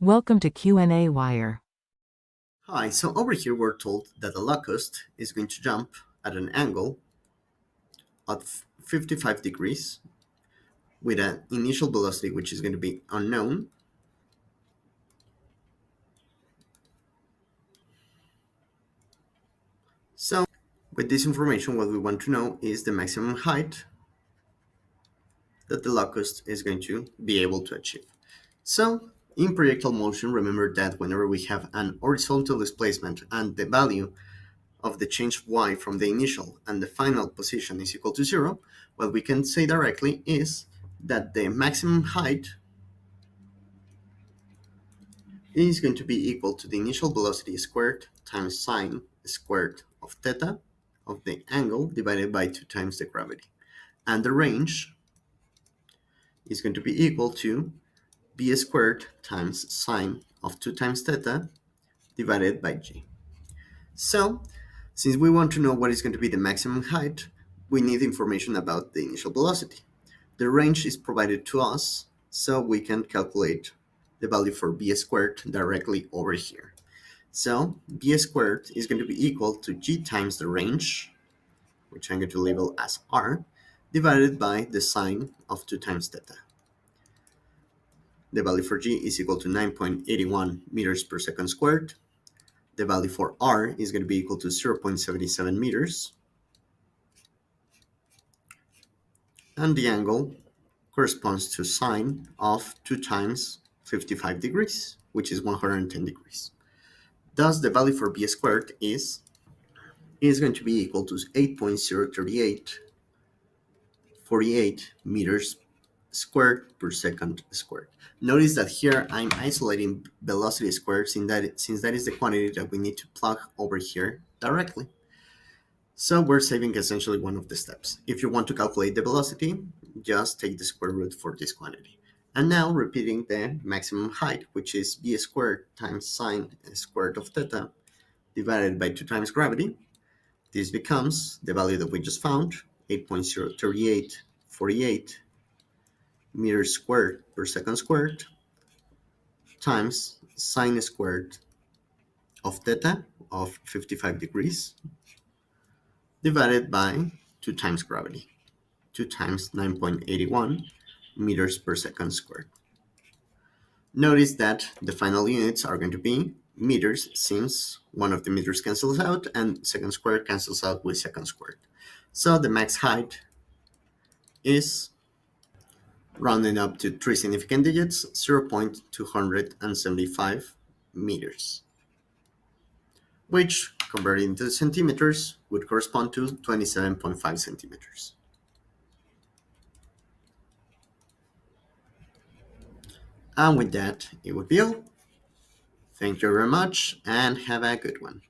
Welcome to qnawire. Hi, so over here we're told that the locust is going to jump at an angle of 55 degrees with an initial velocity which is going to be unknown. So with this information, what we want to know is the maximum height that the locust is going to be able to achieve. So in projectile motion, remember that whenever we have an horizontal displacement and the value of the change of y from the initial and the final position is equal to 0, what we can say directly is that the maximum height is going to be equal to the initial velocity squared times sine squared of theta of the angle divided by 2 times the gravity. And the range is going to be equal to b squared times sine of 2 times theta divided by g. So, since we want to know what is going to be the maximum height, we need information about the initial velocity. The range is provided to us, so we can calculate the value for b squared directly over here. So b squared is going to be equal to g times the range, which I'm going to label as r, divided by the sine of 2 times theta. The value for g is equal to 9.81 meters per second squared. The value for r is going to be equal to 0.77 meters. And the angle corresponds to sine of 2 times 55 degrees, which is 110 degrees. Thus, the value for b squared is going to be equal to 8.03848 meters squared per second squared. Notice that here I'm isolating velocity squared since that is the quantity that we need to plug over here directly. So we're saving essentially one of the steps. If you want to calculate the velocity, just take the square root for this quantity. And now repeating the maximum height, which is b squared times sine squared of theta divided by 2 times gravity. This becomes the value that we just found, 8.03848 meters squared per second squared times sine squared of theta of 55 degrees divided by 2 times gravity, 2 times 9.81 meters per second squared. Notice that the final units are going to be meters since one of the meters cancels out and second squared cancels out with second squared. So the max height is, rounding up to 3 significant digits, 0.275 meters, which, converted into centimeters, would correspond to 27.5 centimeters. And with that, it would be all. Thank you very much, and have a good one.